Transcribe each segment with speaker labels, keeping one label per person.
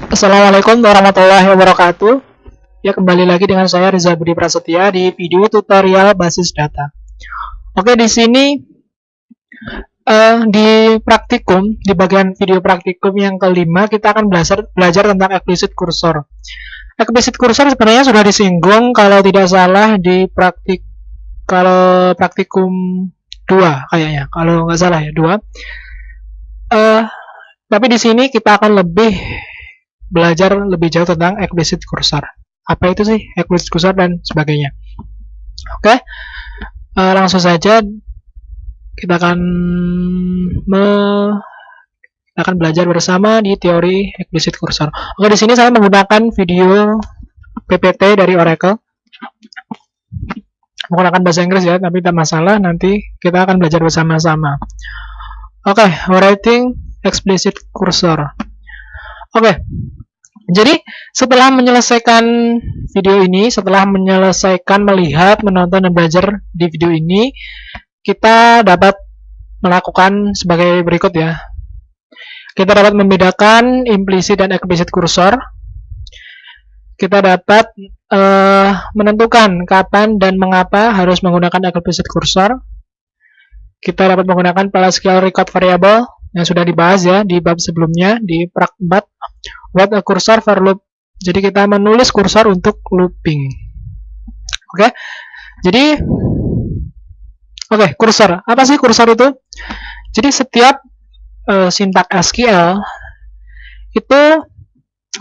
Speaker 1: Assalamualaikum warahmatullahi wabarakatuh. Ya, kembali lagi dengan saya Riza Budi Prasetya di video tutorial basis data. Oke, di sini di praktikum, di bagian video praktikum yang kelima, kita akan belajar tentang explicit cursor. Explicit cursor sebenarnya sudah disinggung kalau tidak salah di praktikum 2 kayaknya, kalau nggak salah ya 2. Tapi di sini kita akan belajar lebih jauh tentang explicit cursor. Apa itu sih explicit cursor dan sebagainya. Oke, langsung saja kita akan belajar bersama di teori explicit cursor. Oke, di sini saya menggunakan video PPT dari Oracle. Menggunakan bahasa Inggris ya, tapi tidak masalah, nanti kita akan belajar bersama-sama. Oke, writing explicit cursor. Oke, jadi setelah menyelesaikan video ini, setelah melihat, menonton, dan belajar di video ini, kita dapat melakukan sebagai berikut ya. Kita dapat membedakan implicit dan explicit cursor. Kita dapat menentukan kapan dan mengapa harus menggunakan explicit cursor. Kita dapat menggunakan PLSQL record variable yang sudah dibahas ya di bab sebelumnya di Prak 4. What a cursor for loop. Jadi kita menulis kursor untuk looping. Oke. Jadi kursor. Apa sih kursor itu? Jadi setiap sintak SQL itu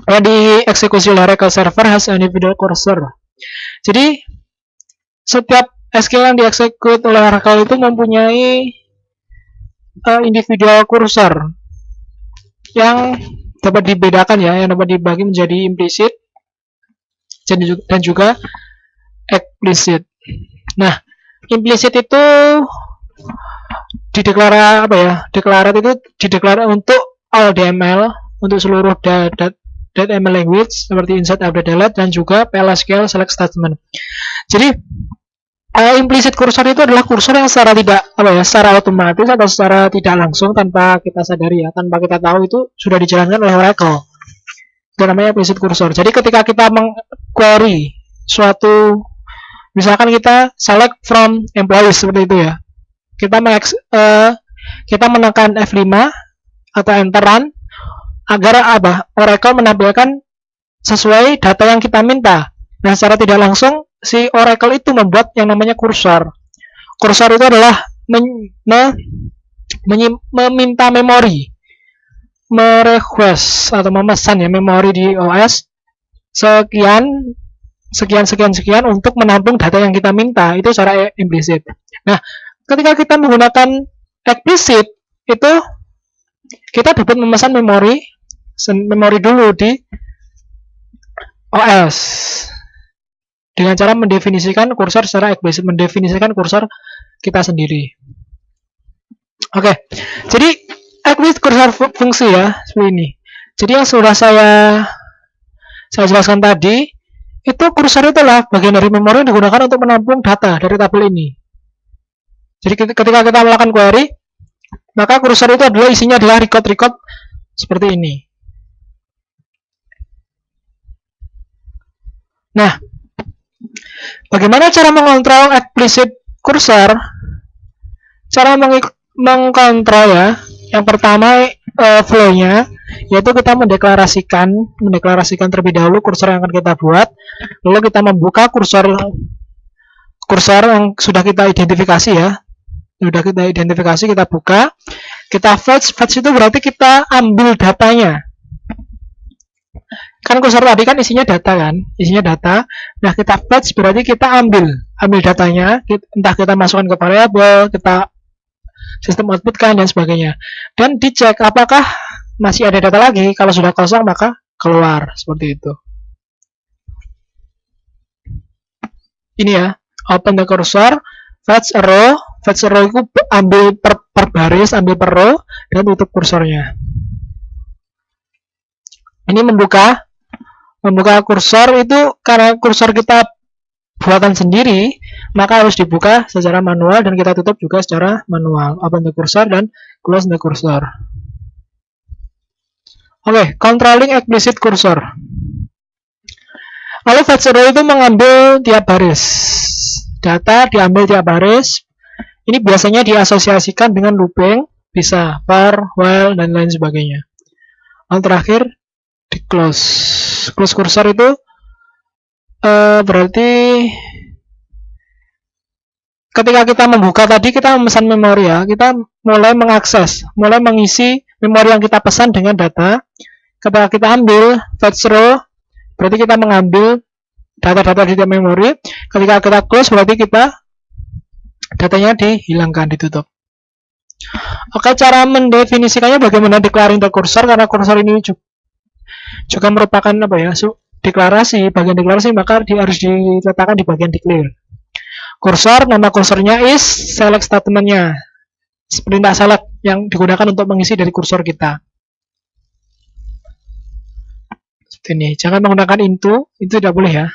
Speaker 1: ya dieksekusi oleh Oracle server has an individual cursor. Jadi setiap SQL yang dieksekut oleh Oracle itu mempunyai individual cursor yang dapat dibedakan ya, yang dapat dibagi menjadi implicit dan juga explicit. Nah, implicit itu deklarat itu dideklarasi untuk all DML, untuk seluruh DML language seperti insert, update, delete, dan juga PLSQL select statement. Jadi implicit cursor itu adalah kursor yang secara otomatis atau secara tidak langsung tanpa kita sadari ya, tanpa kita tahu itu sudah dijalankan oleh Oracle. Itu namanya implicit cursor. Jadi ketika kita meng-query suatu, misalkan kita select from employees seperti itu ya, kita menekan F5 atau enteran agar Oracle menampilkan sesuai data yang kita minta. Nah, secara tidak langsung si Oracle itu membuat yang namanya kursor. Kursor itu adalah meminta memori, merequest atau memesan ya memori di OS sekian untuk menampung data yang kita minta. Itu secara implisit. Nah, ketika kita menggunakan explicit itu kita dapat memesan memori dulu di OS dengan cara mendefinisikan kursor secara eksplisit, mendefinisikan kursor kita sendiri. Oke, jadi explicit kursor fungsi ya seperti ini. Jadi yang sudah saya jelaskan tadi, itu kursor itulah bagian dari memori yang digunakan untuk menampung data dari tabel ini. Jadi ketika kita melakukan query, maka kursor itu isinya adalah record seperti ini. Nah, bagaimana cara mengontrol explicit cursor? Cara mengkontrol ya, yang pertama flow-nya, yaitu kita mendeklarasikan terlebih dahulu kursor yang akan kita buat, lalu kita membuka kursor yang sudah kita identifikasi ya, kita buka, kita fetch itu berarti kita ambil datanya. Kan kursor tadi kan isinya data. Nah, kita fetch berarti kita ambil datanya, entah kita masukkan ke variabel, kita sistem outputkan dan sebagainya. Dan dicek apakah masih ada data lagi. Kalau sudah kosong maka keluar seperti itu. Ini ya, open the cursor, fetch a row itu ambil per baris, ambil per row dan tutup kursornya. Ini membuka kursor itu karena kursor kita buatan sendiri, maka harus dibuka secara manual dan kita tutup juga secara manual. Open the cursor dan close the cursor. Oke, controlling explicit cursor. Lalu fetch row itu mengambil tiap baris. Data diambil tiap baris. Ini biasanya diasosiasikan dengan looping, bisa for, while, dan lain sebagainya. Lalu terakhir, di close. Close cursor itu berarti ketika kita membuka tadi, kita memesan memori ya, kita mulai mengakses, mulai mengisi memori yang kita pesan dengan data. Ketika kita ambil fetch row, berarti kita mengambil data-data di memori. Ketika kita close, berarti kita datanya dihilangkan, ditutup. Oke, cara mendefinisikannya bagaimana declaring the cursor, karena cursor ini juga merupakan apa ya, deklarasi, bagian deklarasi, maka harus diletakkan di bagian declare. Cursor, nama kursornya is select statementnya, perintah select yang digunakan untuk mengisi dari kursor kita. Seperti ini, jangan menggunakan into, itu tidak boleh ya.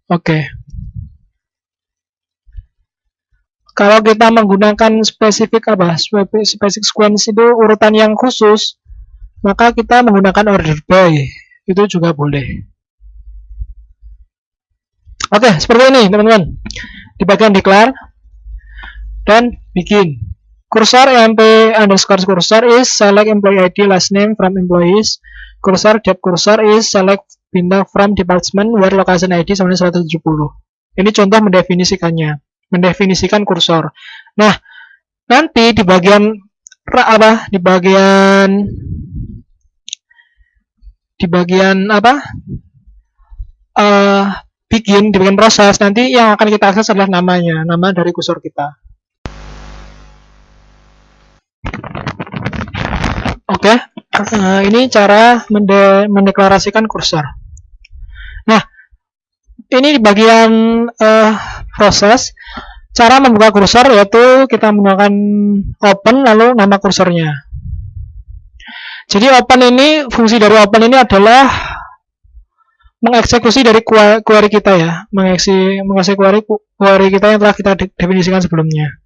Speaker 1: Oke. Kalau kita menggunakan spesifik sequence itu urutan yang khusus, maka kita menggunakan order by, itu juga boleh. Oke, seperti ini teman-teman. Di bagian declare dan begin. Cursor emp underscore cursor is select employee ID last name from employees. Cursor depth cursor is select bintang from department where location ID sama 170. Ini contoh mendefinisikan kursor. Nah, nanti di bagian begin, di bagian proses, nanti yang akan kita akses adalah namanya, nama dari kursor kita. Oke, ini cara mendeklarasikan kursor. Nah, ini di bagian proses, cara membuka kursor yaitu kita menggunakan open lalu nama kursornya. Jadi open ini, fungsi dari open ini adalah mengeksekusi dari query kita ya, mengeksekusi query kita yang telah kita definisikan sebelumnya.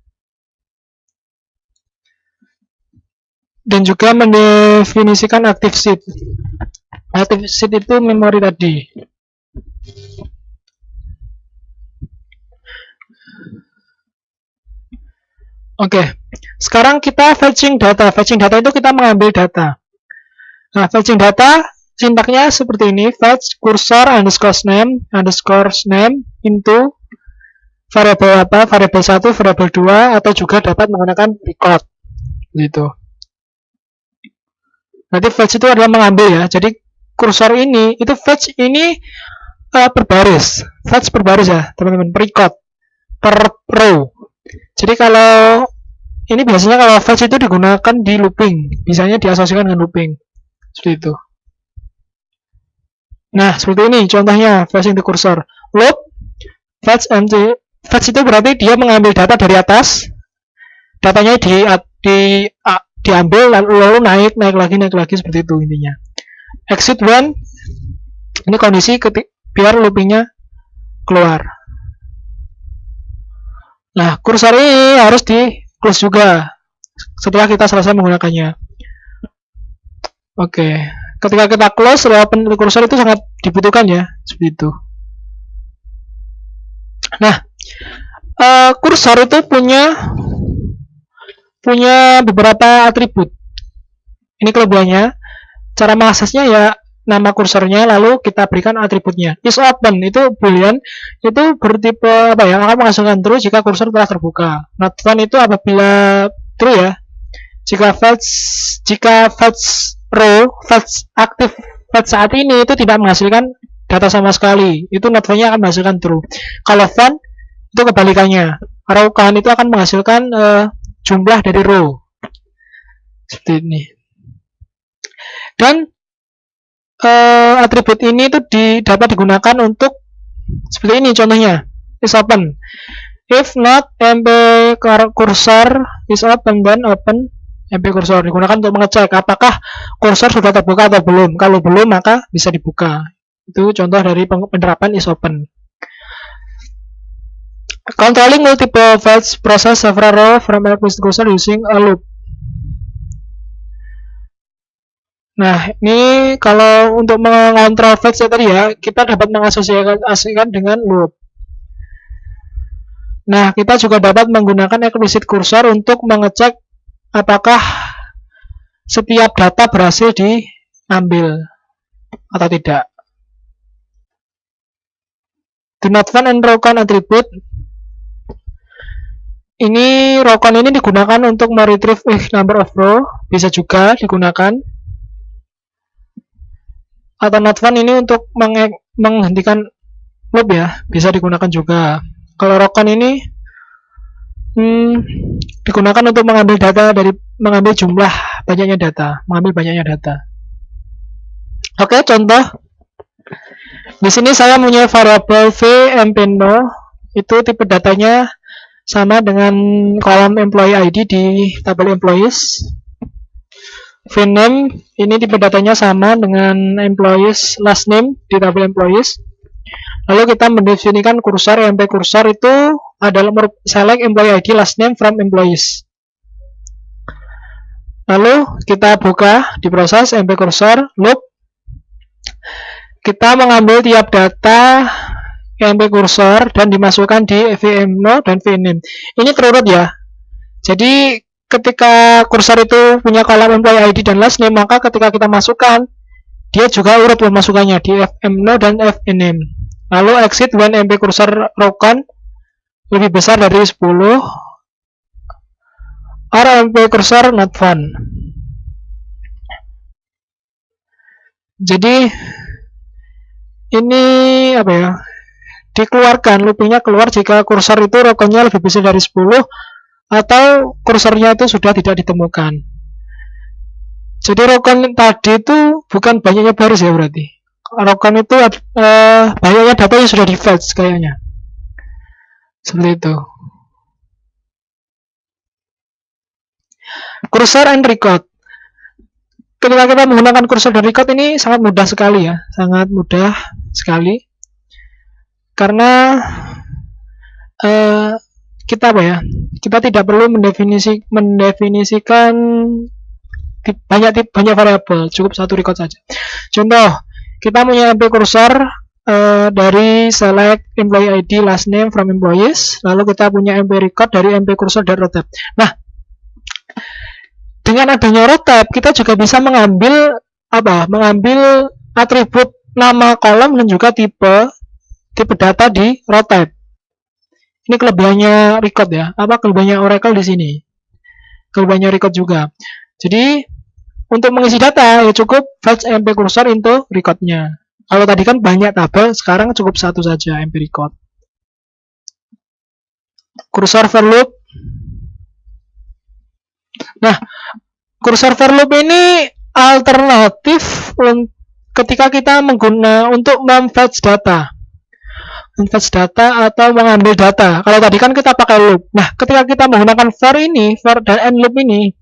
Speaker 1: Dan juga mendefinisikan active seed. Active seed itu memori tadi. Oke, sekarang kita fetching data. Fetching data itu kita mengambil data. Nah, fetching data sintaknya seperti ini, fetch cursor underscore name into variable apa, variable 1, variable 2, atau juga dapat menggunakan record gitu. Nanti fetch itu adalah mengambil ya, jadi kursor ini, itu fetch ini berbaris, fetch berbaris ya teman-teman, record per row. Jadi kalau ini biasanya kalau fetch itu digunakan di looping, misalnya diasosiasikan dengan looping seperti itu. Nah, seperti ini contohnya fetching the cursor. Loop, fetch empty. Fetch itu berarti dia mengambil data dari atas, datanya diambil lalu naik lagi seperti itu intinya. Exit when, ini kondisi biar loopingnya keluar. Nah, kursor ini harus di close juga setelah kita selesai menggunakannya. Oke. Ketika kita close, reopen kursor itu sangat dibutuhkan ya, seperti itu. Nah, kursor itu punya beberapa atribut. Ini kelebihannya. Cara mengaksesnya ya nama kursornya, lalu kita berikan atributnya. Is open itu boolean, itu bertipe apa ya? Akan menghasilkan true jika kursor telah terbuka. Not found itu apabila true ya. Jika fetch row, fetch aktif fetch saat ini itu tidak menghasilkan data sama sekali, itu not found-nya akan menghasilkan true. Kalau found itu kebalikannya, row count itu akan menghasilkan jumlah dari row seperti ini. Dan atribut ini itu dapat digunakan untuk seperti ini contohnya, is open. If not mp cursor is open, then open mp cursor, digunakan untuk mengecek apakah kursor sudah terbuka atau belum. Kalau belum maka bisa dibuka. Itu contoh dari penerapan is open. Controlling multiple fetch process several row from explicit cursor using a loop. Nah, ini kalau untuk mengontrol fetch tadi ya, kita dapat mengasosiasikan dengan loop. Nah, kita juga dapat menggunakan explicit cursor untuk mengecek apakah setiap data berhasil diambil atau tidak. Do not find and rowcount attribute. Ini rowcount ini digunakan untuk meretrieve number of row, bisa juga digunakan. Atau not found ini untuk menghentikan loop ya, bisa digunakan juga. Kalau rowcount ini digunakan untuk mengambil jumlah banyaknya data, mengambil banyaknya data. Oke, contoh. Di sini saya punya variabel v_empno, itu tipe datanya sama dengan kolom employee ID di tabel employees. vname ini tipe datanya sama dengan employees last name di tabel employees. Lalu kita mendefinisikan kursor, emp kursor itu adalah select employee ID last name from employees. Lalu kita buka di proses emp kursor loop. Kita mengambil tiap data emp kursor dan dimasukkan di vmno dan vname. Ini terurut ya. Jadi ketika kursor itu punya kolom employee ID dan last name, maka ketika kita masukkan, dia juga urut pemasukannya di vmno dan vname. Lalu exit when emp kursor rowcount lebih besar dari 10 or emp kursor not found. Jadi ini apa ya? Dikeluarkan, loopingnya keluar jika kursor itu rowcountnya lebih besar dari 10 atau kursornya itu sudah tidak ditemukan. Jadi rowcount tadi itu bukan banyaknya baris ya berarti. Rowcount itu banyaknya data yang sudah di fetch kayaknya. Seperti itu. Cursor and record. Ketika kita menggunakan cursor dan record ini sangat mudah sekali ya, sangat mudah sekali. Karena kita apa ya? Kita tidak perlu mendefinisikan banyak variabel, cukup satu record saja. Contoh, kita punya emp cursor dari select employee ID last name from employees, lalu kita punya emp record dari emp cursor dan rotate. Nah, dengan adanya rotate, kita juga bisa mengambil atribut nama kolom dan juga tipe data di rotate. Ini kelebihannya record ya. Apa kelebihannya Oracle di sini? Kelebihannya record juga. Jadi untuk mengisi data ya cukup fetch emp cursor into record-nya. Kalau tadi kan banyak tabel, sekarang cukup satu saja emp record. Cursor for loop. Nah, cursor for loop ini alternatif ketika kita untuk memfetch data. Memfetch data atau mengambil data. Kalau tadi kan kita pakai loop. Nah, ketika kita menggunakan for dan end loop ini,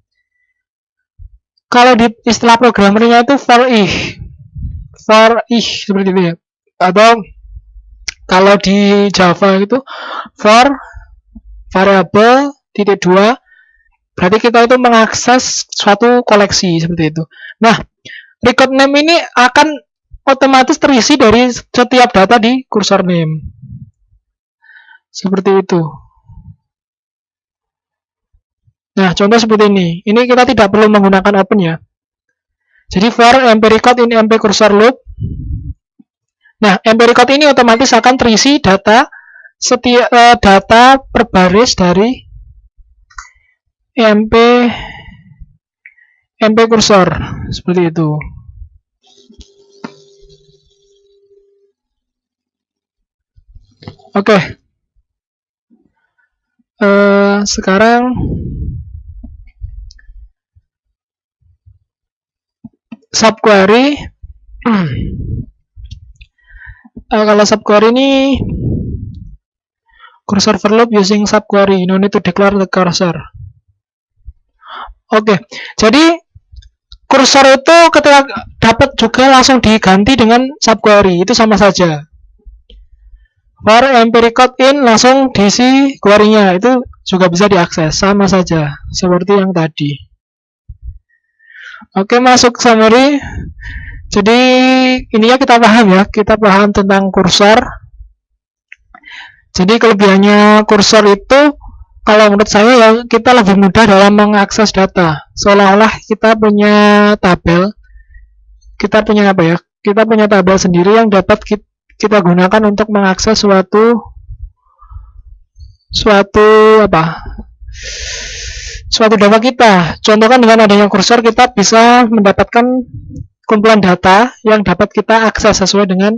Speaker 1: kalau di istilah programmernya itu for seperti itu ya. Atau kalau di Java itu for variable titik 2, berarti kita itu mengakses suatu koleksi seperti itu. Nah, record name ini akan otomatis terisi dari setiap data di cursor name. Seperti itu. Nah, contoh seperti ini. Ini kita tidak perlu menggunakan open ya. Jadi for emp record in emp cursor loop. Nah, emp record ini otomatis akan terisi data per baris dari emp cursor seperti itu. Oke. Sekarang subquery. Kalau subquery ini cursor for loop using subquery, no need to declare the cursor. Oke, jadi kursor itu ketika dapat juga langsung diganti dengan subquery, itu sama saja. For emp record in langsung diisi query-nya, itu juga bisa diakses, sama saja seperti yang tadi. Oke, masuk summary. Jadi ininya kita paham ya, kita paham tentang kursor. Jadi kelebihannya kursor itu, kalau menurut saya ya, kita lebih mudah dalam mengakses data. Seolah-olah kita punya tabel, kita punya apa ya? Kita punya tabel sendiri yang dapat kita gunakan untuk mengakses suatu apa? Suatu data kita. Contohkan dengan adanya kursor kita bisa mendapatkan kumpulan data yang dapat kita akses sesuai dengan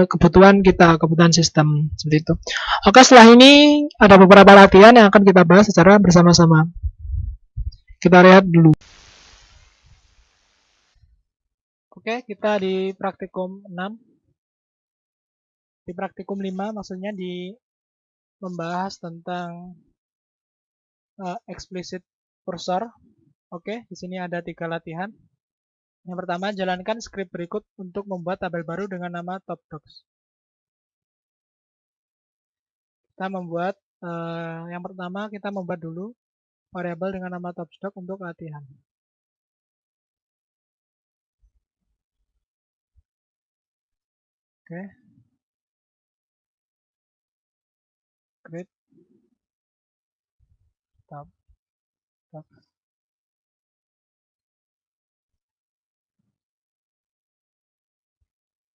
Speaker 1: kebutuhan kita, kebutuhan sistem seperti itu. Oke, setelah ini ada beberapa latihan yang akan kita bahas secara bersama-sama. Kita lihat dulu. Oke, kita di praktikum 6. Di praktikum 5 maksudnya di membahas tentang explicit cursor. Oke, di sini ada 3 latihan. Yang pertama, jalankan skrip berikut untuk membuat tabel baru dengan nama TopDocs. Kita membuat, yang pertama kita membuat dulu variabel dengan nama TopDocs untuk latihan. Oke. Create TopDocs.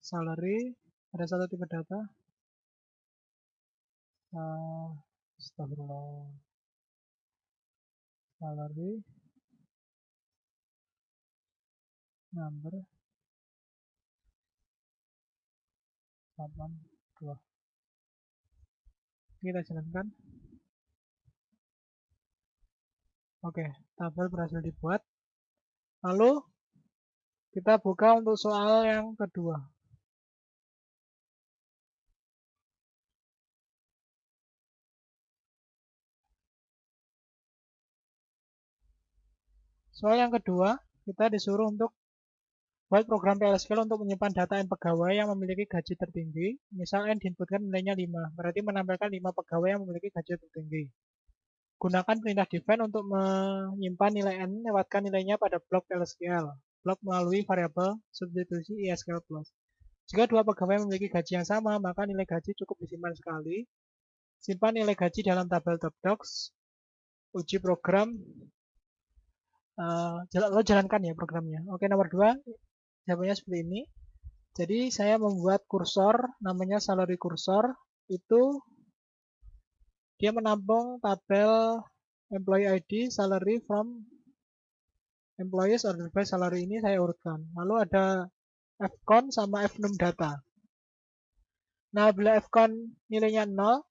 Speaker 1: Salary, ada satu tipe data. Astagfirullah. Salary, number, 82. Kita jalankan. Oke, tabel berhasil dibuat. Lalu kita buka untuk soal yang kedua. Soal yang kedua, kita disuruh untuk buat program PLSQL untuk menyimpan data N pegawai yang memiliki gaji tertinggi. Misal N diinputkan nilainya 5, berarti menampilkan 5 pegawai yang memiliki gaji tertinggi. Gunakan perintah define untuk menyimpan nilai N, lewatkan nilainya pada blok PLSQL. Blok melalui variabel substitusi ISQL+. Jika dua pegawai memiliki gaji yang sama, maka nilai gaji cukup disimpan sekali. Simpan nilai gaji dalam tabel TopDocs. Uji program. Lalu jalankan ya programnya. Oke, nomor 2, jawabannya seperti ini. Jadi saya membuat kursor, namanya salary cursor. Itu dia menampung tabel employee ID, salary from employees ordered by salary, ini saya urutkan. Lalu ada fcon sama fnum data. Nah, bila fcon nilainya 0,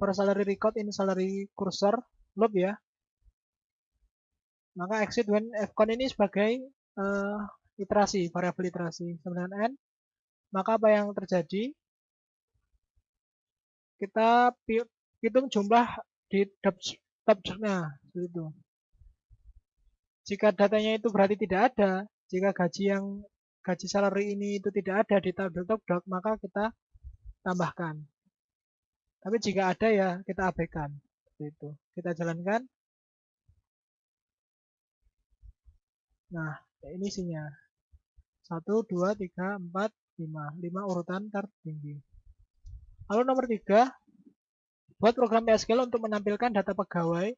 Speaker 1: for salary record in salary cursor loop ya, maka exit when fcon ini sebagai iterasi, variabel iterasi sama dengan n. Maka apa yang terjadi? Kita hitung jumlah di TopDocs-nya, seperti itu. Jika datanya itu berarti tidak ada, jika gaji salary ini itu tidak ada di tabel TopDocs, maka kita tambahkan. Tapi jika ada ya kita abaikan. Seperti itu. Kita jalankan. Nah, ini isinya. 1, 2, 3, 4, 5. 5 urutan tertinggi. Lalu nomor 3, buat program PLSQL untuk menampilkan data pegawai,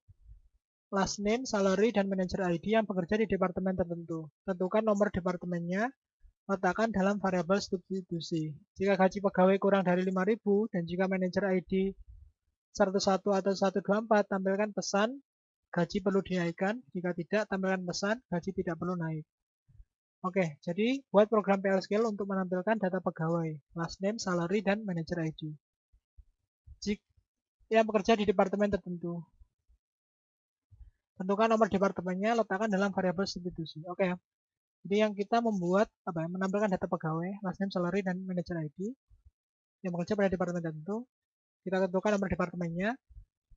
Speaker 1: last name, salary, dan manager ID yang bekerja di departemen tertentu. Tentukan nomor departemennya, letakkan dalam variabel substitusi. Jika gaji pegawai kurang dari 5.000 dan jika manager ID 101 atau 124, tampilkan pesan gaji perlu dinaikkan. Jika tidak, tampilkan pesan gaji tidak perlu naik. Oke, jadi buat program PLSQL untuk menampilkan data pegawai, last name, salary, dan manager ID. Jika yang bekerja di departemen tertentu, tentukan nomor departemennya, letakkan dalam variabel substitusi. Oke, jadi yang kita membuat menampilkan data pegawai, last name, salary, dan manager ID yang bekerja pada departemen tertentu. Kita tentukan nomor departemennya,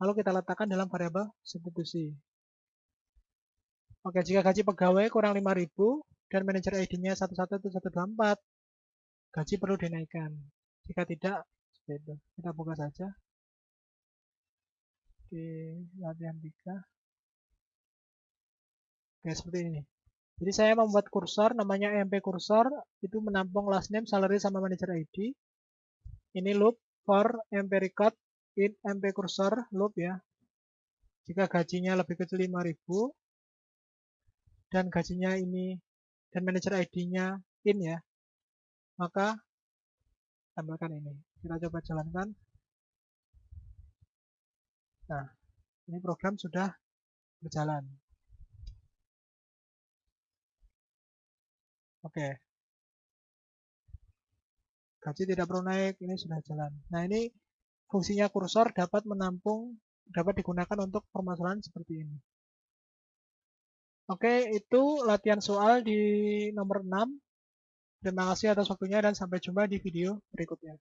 Speaker 1: lalu kita letakkan dalam variabel substitusi. Oke, jika gaji pegawai kurang 5.000 dan manajer ID-nya 11 atau 124, gaji perlu dinaikkan. Jika tidak, seperti itu. Kita buka saja di latihan 3. Oke, seperti ini. Jadi saya membuat kursor, namanya MP kursor, itu menampung last name, salary, sama manager ID. Ini loop for MP record in MP kursor loop ya. Jika gajinya lebih kecil 5.000 dan gajinya ini dan manager ID-nya in ya, maka tambahkan ini. Kita coba jalankan. Nah, ini program sudah berjalan. Oke. Gaji tidak perlu naik, ini sudah jalan. Nah, ini fungsinya kursor dapat menampung, dapat digunakan untuk permasalahan seperti ini. Oke, itu latihan soal di nomor 6. Terima kasih atas waktunya dan sampai jumpa di video berikutnya.